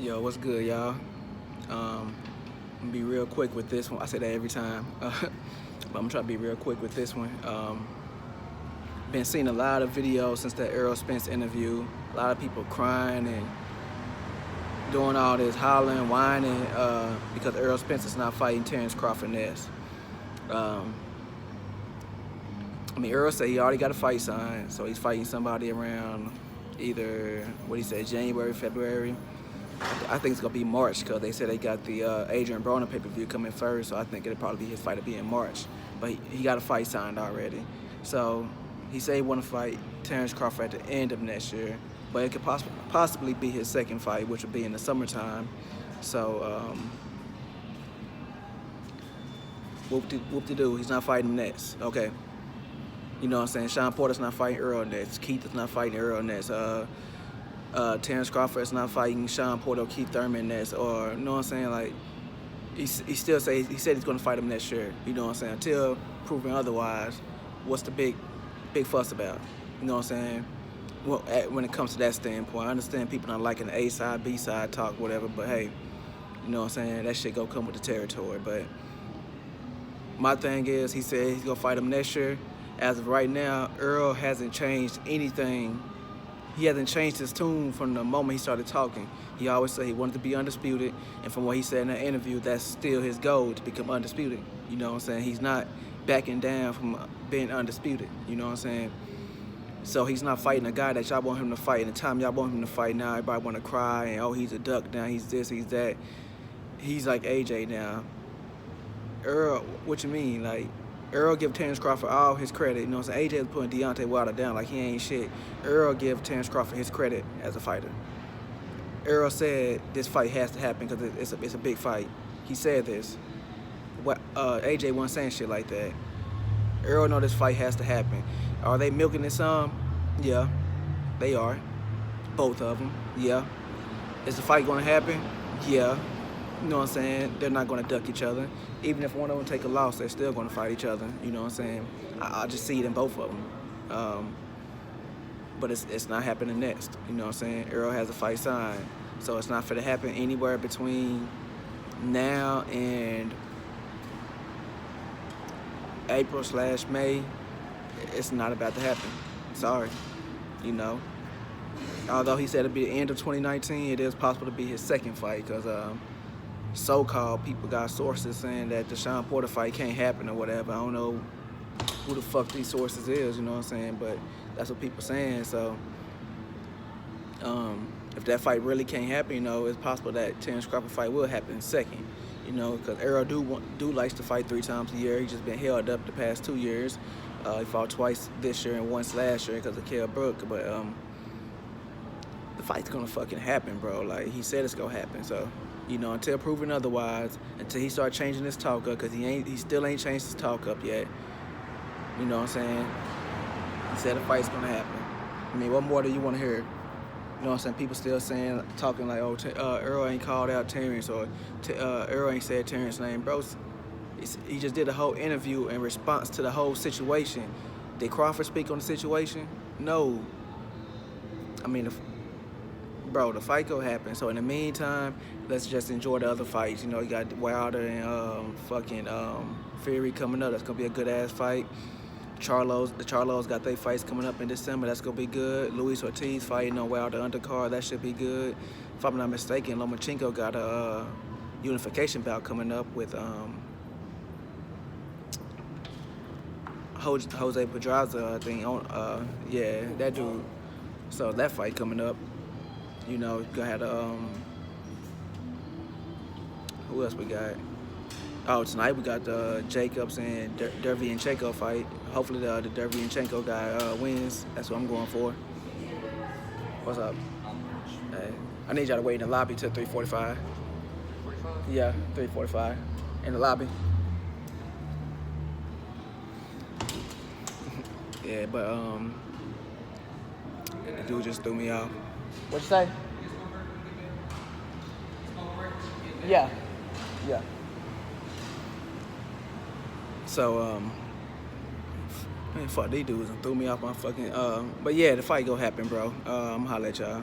Yo, what's good, y'all? I'm gonna be real quick with this one. I say that every time, but I'm gonna try to be real quick with this one. Been seeing a lot of videos since that Spence interview. A lot of people crying and doing all this hollering, whining because Spence is not fighting Terrence Crawford next. Earl said he already got a fight signed, so he's fighting somebody around either, what he said, January, February. I think it's gonna be March because they said they got the Adrian Broner pay-per-view coming first, so I think it'll probably be his fight to be in March. But he got a fight signed already. So he said he want to fight Terrence Crawford at the end of next year, but it could possibly be his second fight, which would be in the summertime. So whoop-de-doo, he's not fighting next. Okay. You know what I'm saying? Sean Porter's not fighting Earl next. Keith is not fighting Earl next. Terrence Crawford is not fighting Sean Porter or Keith Thurman next. Or, you know what I'm saying? Like, he still said he's going to fight him next year. You know what I'm saying? Until proven otherwise, what's the big fuss about? You know what I'm saying? Well, when it comes to that standpoint, I understand people not liking the A side, B side talk, whatever. But hey, you know what I'm saying? That shit gonna come with the territory. But my thing is, he said he's gonna fight him next year. As of right now, Earl hasn't changed anything. He hasn't changed his tune from the moment he started talking. He always said he wanted to be undisputed, and from what he said in that interview, that's still his goal, to become undisputed. You know what I'm saying? He's not backing down from being undisputed. You know what I'm saying? So he's not fighting a guy that y'all want him to fight. And the time y'all want him to fight now, everybody want to cry, and oh, he's a duck now, he's this, he's that. He's like AJ now. Earl, what you mean? Like, Earl give Terrence Crawford all his credit. You know what I'm saying? AJ is putting Deontay Wilder down like he ain't shit. Earl give Terrence Crawford his credit as a fighter. Earl said this fight has to happen because it's a big fight. He said this. AJ wasn't saying shit like that. Earl know this fight has to happen. Are they milking this some? Yeah, they are. Both of them. Yeah. Is the fight going to happen? Yeah. You know what I'm saying? They're not going to duck each other. Even if one of them take a loss, they're still going to fight each other. You know what I'm saying? I just see it in both of them. But it's not happening next. You know what I'm saying? Earl has a fight signed. So it's not going to happen anywhere between now and April/May. It's not about to happen. Sorry. You know? Although he said it'd be the end of 2019, it is possible to be his second fight because so-called people got sources saying that the Sean Porter fight can't happen or whatever. I don't know who the fuck these sources is, you know what I'm saying? But that's what people saying. So if that fight really can't happen, you know, it's possible that Terrence Crawford fight will happen second. You know, because Earl do likes to fight 3 times a year. He's just been held up the past 2 years. He fought twice this year and once last year because of Kell Brook. But the fight's gonna fucking happen, bro. Like, he said it's gonna happen. So, you know, until proven otherwise, until he start changing his talk up, because he still ain't changed his talk up yet. You know what I'm saying? He said the fight's gonna happen. I mean, what more do you want to hear? You know what I'm saying? People still saying, talking like, oh, Earl ain't called out Terrence, or Earl ain't said Terrence's name. Bro, he just did a whole interview in response to the whole situation. Did Crawford speak on the situation? No. I mean, bro, the fight gonna happen. So in the meantime, let's just enjoy the other fights. You know, you got Wilder and Fury coming up. That's gonna be a good ass fight. The Charlos got their fights coming up in December. That's gonna be good. Luis Ortiz fighting on Wilder undercard. That should be good. If I'm not mistaken, Lomachenko got a unification bout coming up with Jose Pedraza, I think. Yeah, that dude. So that fight coming up. You know, you gonna have who else we got? Oh, tonight we got the Jacobs and Derevyanchenko fight. Hopefully the Derevyanchenko guy wins. That's what I'm going for. What's up? Hey, I need y'all to wait in the lobby till 3:45. Yeah, 3:45 in the lobby. Yeah, but the dude just threw me off. What'd you say? Yeah. Yeah. So, man, fuck these dudes and threw me off my fucking, but yeah, the fight gonna happen, bro. I'm gonna holler at y'all.